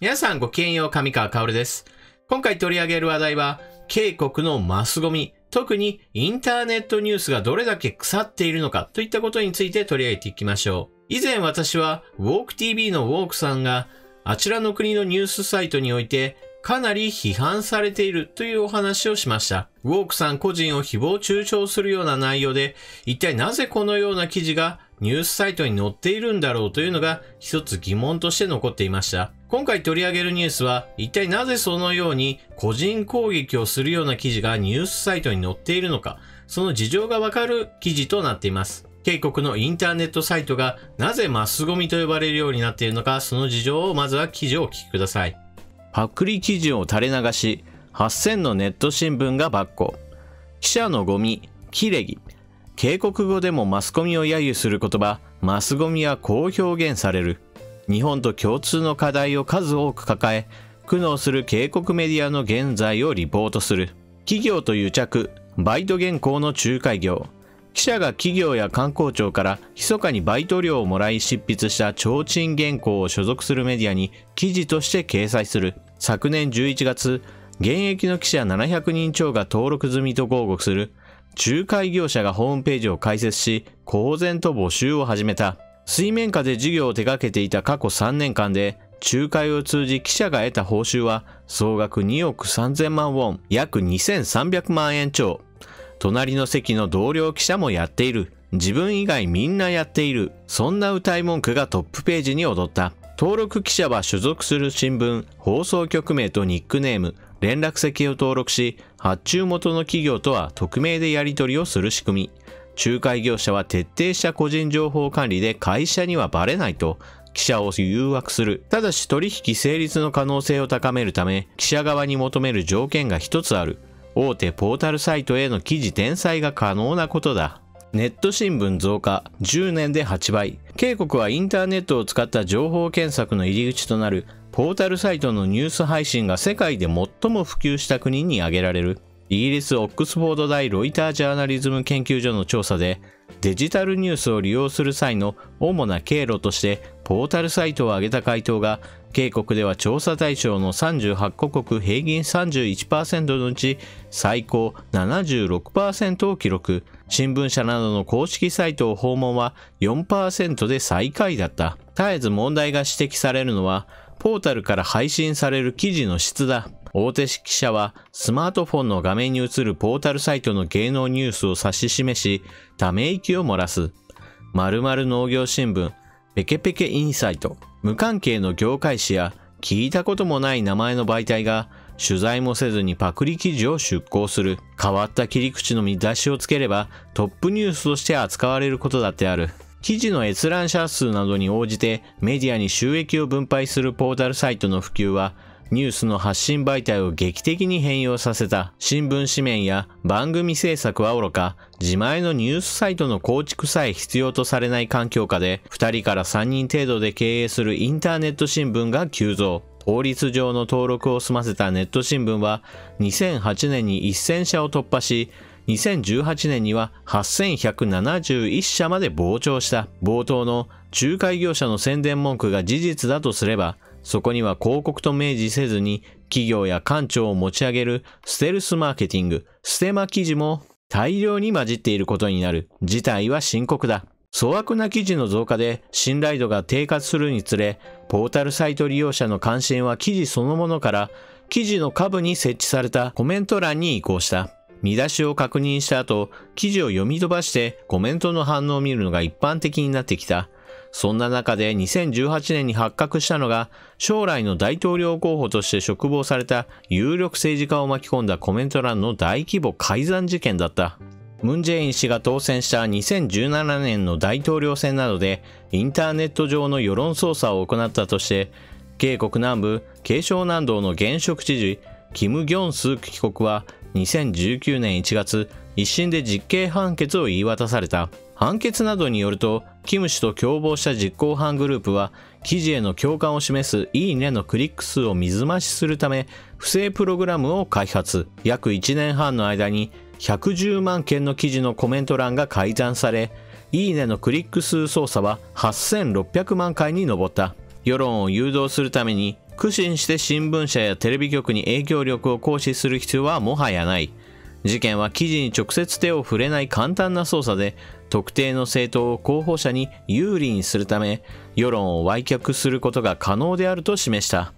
皆さんごきげんよう、上川薫です。今回取り上げる話題は、渓谷のマスゴミ、特にインターネットニュースがどれだけ腐っているのかといったことについて取り上げていきましょう。以前私は WOKETV の WOKE さんがあちらの国のニュースサイトにおいてかなり批判されているというお話をしました。WOKE さん個人を誹謗中傷するような内容で、一体なぜこのような記事がニュースサイトに載っているんだろうというのが一つ疑問として残っていました。今回取り上げるニュースは、一体なぜそのように個人攻撃をするような記事がニュースサイトに載っているのか、その事情がわかる記事となっています。渓谷のインターネットサイトがなぜマスゴミと呼ばれるようになっているのか、その事情をまずは記事をお聞きください。パクリ記事を垂れ流し、8000のネット新聞が跋扈。記者のゴミ、キレギ。渓谷語でもマスコミを揶揄する言葉、マスゴミはこう表現される。日本と共通の課題を数多く抱え、苦悩する渓谷メディアの現在をリポートする。企業と癒着、バイト原稿の仲介業。記者が企業や観光庁から密かにバイト料をもらい執筆した提灯原稿を所属するメディアに記事として掲載する。昨年11月、現役の記者700人超が登録済みと豪語する。仲介業者がホームページを開設し、公然と募集を始めた。水面下で事業を手掛けていた過去3年間で、仲介を通じ記者が得た報酬は、総額2億3000万ウォン、約2300万円超。隣の席の同僚記者もやっている。自分以外みんなやっている。そんな謳い文句がトップページに躍った。登録記者は所属する新聞、放送局名とニックネーム、連絡先を登録し、発注元の企業とは匿名でやり取りをする仕組み。仲介業者は徹底した個人情報管理で会社にはバレないと記者を誘惑する。ただし取引成立の可能性を高めるため、記者側に求める条件が一つある。大手ポータルサイトへの記事転載が可能なことだ。ネット新聞増加、10年で8倍。渓谷はインターネットを使った情報検索の入り口となるポータルサイトのニュース配信が世界で最も普及した国に挙げられる。イギリスオックスフォード大ロイタージャーナリズム研究所の調査で、デジタルニュースを利用する際の主な経路としてポータルサイトを挙げた回答が、渓谷では調査対象の38カ国平均 31% のうち最高 76% を記録。新聞社などの公式サイトを訪問は 4% で最下位だった。絶えず問題が指摘されるのは、ポータルから配信される記事の質だ。大手記者はスマートフォンの画面に映るポータルサイトの芸能ニュースを指し示し、ため息を漏らす。〇〇農業新聞、ペケペケインサイト。無関係の業界誌や聞いたこともない名前の媒体が取材もせずにパクリ記事を出稿する。変わった切り口の見出しをつければトップニュースとして扱われることだってある。記事の閲覧者数などに応じてメディアに収益を分配するポータルサイトの普及は、ニュースの発信媒体を劇的に変容させた。新聞紙面や番組制作はおろか、自前のニュースサイトの構築さえ必要とされない環境下で、2人から3人程度で経営するインターネット新聞が急増。法律上の登録を済ませたネット新聞は、2008年に1000社を突破し、2018年には8171社まで膨張した。冒頭の仲介業者の宣伝文句が事実だとすれば、そこには広告と明示せずに企業や官庁を持ち上げるステルスマーケティング、ステマ記事も大量に混じっていることになる。事態は深刻だ。粗悪な記事の増加で信頼度が低下するにつれ、ポータルサイト利用者の関心は記事そのものから記事の下部に設置されたコメント欄に移行した。見出しを確認した後、記事を読み飛ばしてコメントの反応を見るのが一般的になってきた。そんな中で2018年に発覚したのが、将来の大統領候補として嘱望された有力政治家を巻き込んだコメント欄の大規模改ざん事件だった。ムン・ジェイン氏が当選した2017年の大統領選などでインターネット上の世論操作を行ったとして、渓谷南部慶尚南道の現職知事キム・ギョンス被告は2019年1月、一審で実刑判決を言い渡された。判決などによると、キム氏と共謀した実行犯グループは、記事への共感を示すいいねのクリック数を水増しするため、不正プログラムを開発。約1年半の間に、110万件の記事のコメント欄が改ざんされ、いいねのクリック数操作は8600万回に上った。世論を誘導するために、苦心して新聞社やテレビ局に影響力を行使する必要はもはやない。事件は記事に直接手を触れない簡単な操作で、特定の政党を候補者に有利にするため、世論を売却することが可能であると示した。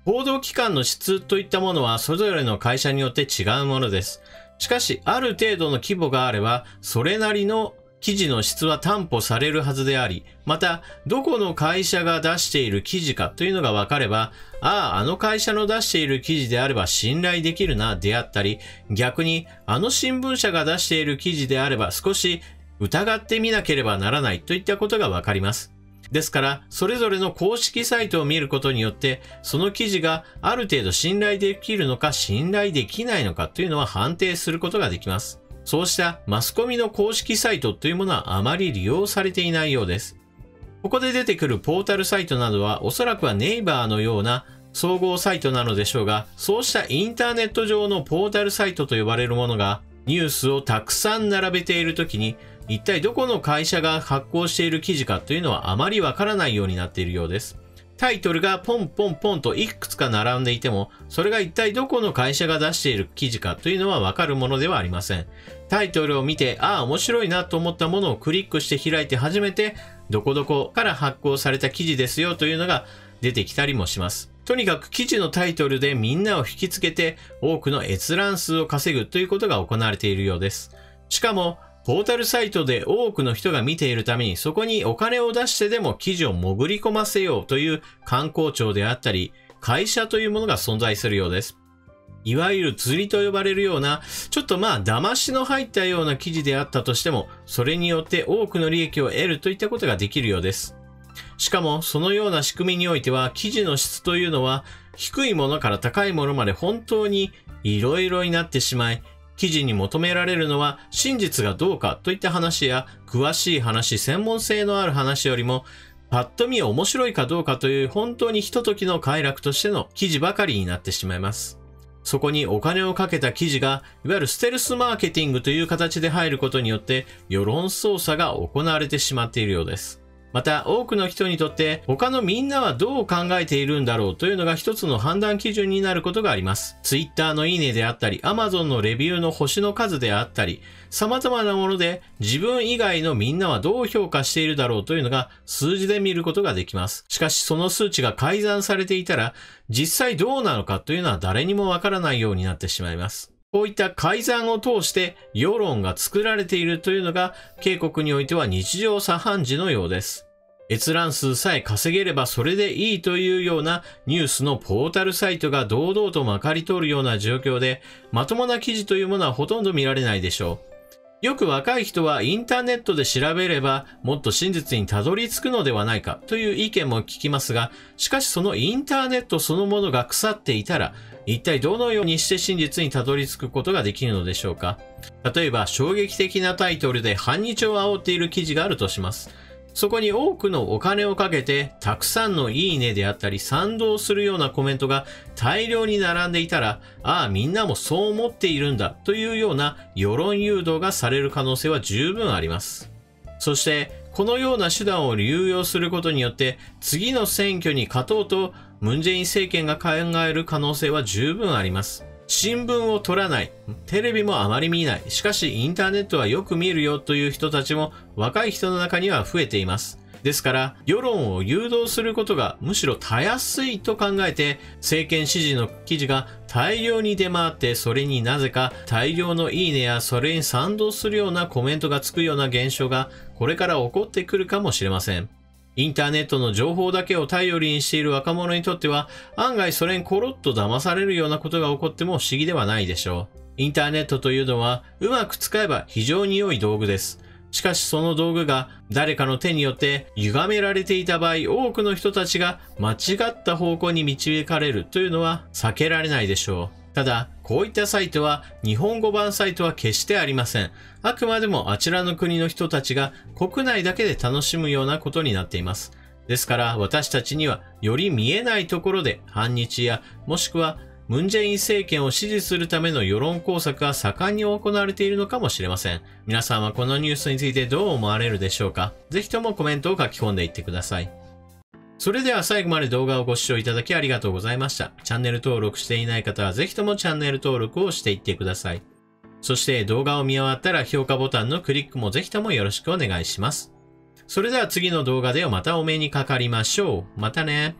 報道機関の質といったものはそれぞれの会社によって違うものです。しかし、ある程度の規模があれば、それなりの記事の質は担保されるはずであり、また、どこの会社が出している記事かというのが分かれば、あの会社の出している記事であれば信頼できるな、であったり、逆に、あの新聞社が出している記事であれば少し疑ってみなければならないといったことが分かります。ですから、それぞれの公式サイトを見ることによって、その記事がある程度信頼できるのか信頼できないのかというのは判定することができます。そうしたマスコミの公式サイトというものはあまり利用されていないようです。ここで出てくるポータルサイトなどはおそらくはネイバーのような総合サイトなのでしょうが、そうしたインターネット上のポータルサイトと呼ばれるものがニュースをたくさん並べているときに、一体どこの会社が発行している記事かというのはあまりわからないようになっているようです。タイトルがポンポンポンといくつか並んでいても、それが一体どこの会社が出している記事かというのはわかるものではありません。タイトルを見て、面白いなと思ったものをクリックして開いて初めて、どこどこから発行された記事ですよというのが出てきたりもします。とにかく記事のタイトルでみんなを引きつけて多くの閲覧数を稼ぐということが行われているようです。しかも、ポータルサイトで多くの人が見ているためにそこにお金を出してでも記事を潜り込ませようという観光庁であったり、会社というものが存在するようです。いわゆる釣りと呼ばれるような、ちょっと騙しの入ったような記事であったとしても、それによって多くの利益を得るといったことができるようです。しかも、そのような仕組みにおいては、記事の質というのは、低いものから高いものまで本当に色々になってしまい、記事に求められるのは真実がどうかといった話や詳しい話、専門性のある話よりもパッと見面白いかどうかという本当にひとときの快楽としての記事ばかりになってしまいます。そこにお金をかけた記事がいわゆるステルスマーケティングという形で入ることによって世論操作が行われてしまっているようです。また多くの人にとって他のみんなはどう考えているんだろうというのが一つの判断基準になることがあります。Twitter のいいねであったり、Amazon のレビューの星の数であったり、様々なもので自分以外のみんなはどう評価しているだろうというのが数字で見ることができます。しかしその数値が改ざんされていたら実際どうなのかというのは誰にもわからないようになってしまいます。こういった改ざんを通して世論が作られているというのが警告においては日常茶飯事のようです。閲覧数さえ稼げればそれでいいというようなニュースのポータルサイトが堂々とまかり通るような状況で、まともな記事というものはほとんど見られないでしょう。よく若い人はインターネットで調べればもっと真実にたどり着くのではないかという意見も聞きますが、しかしそのインターネットそのものが腐っていたら、一体どのようにして真実にたどり着くことができるのでしょうか。例えば衝撃的なタイトルで反日を煽っている記事があるとします。そこに多くのお金をかけて、たくさんのいいねであったり、賛同するようなコメントが大量に並んでいたら、みんなもそう思っているんだというような世論誘導がされる可能性は十分あります。そして、このような手段を流用することによって、次の選挙に勝とうと、ムン・ジェイン政権が考える可能性は十分あります。新聞を取らない。テレビもあまり見ない。しかしインターネットはよく見るよという人たちも若い人の中には増えています。ですから世論を誘導することがむしろたやすいと考えて政権支持の記事が大量に出回ってそれになぜか大量のいいねやそれに賛同するようなコメントがつくような現象がこれから起こってくるかもしれません。インターネットの情報だけを頼りにしている若者にとっては、案外それにコロッと騙されるようなことが起こっても不思議ではないでしょう。インターネットというのは、うまく使えば非常に良い道具です。しかしその道具が誰かの手によって歪められていた場合、多くの人たちが間違った方向に導かれるというのは避けられないでしょう。ただ、こういったサイトは日本語版サイトは決してありません。あくまでもあちらの国の人たちが国内だけで楽しむようなことになっています。ですから私たちにはより見えないところで反日やもしくはムン・ジェイン政権を支持するための世論工作が盛んに行われているのかもしれません。皆さんはこのニュースについてどう思われるでしょうか？ぜひともコメントを書き込んでいってください。それでは最後まで動画をご視聴いただきありがとうございました。チャンネル登録していない方はぜひともチャンネル登録をしていってください。そして動画を見終わったら評価ボタンのクリックもぜひともよろしくお願いします。それでは次の動画でまたお目にかかりましょう。またね。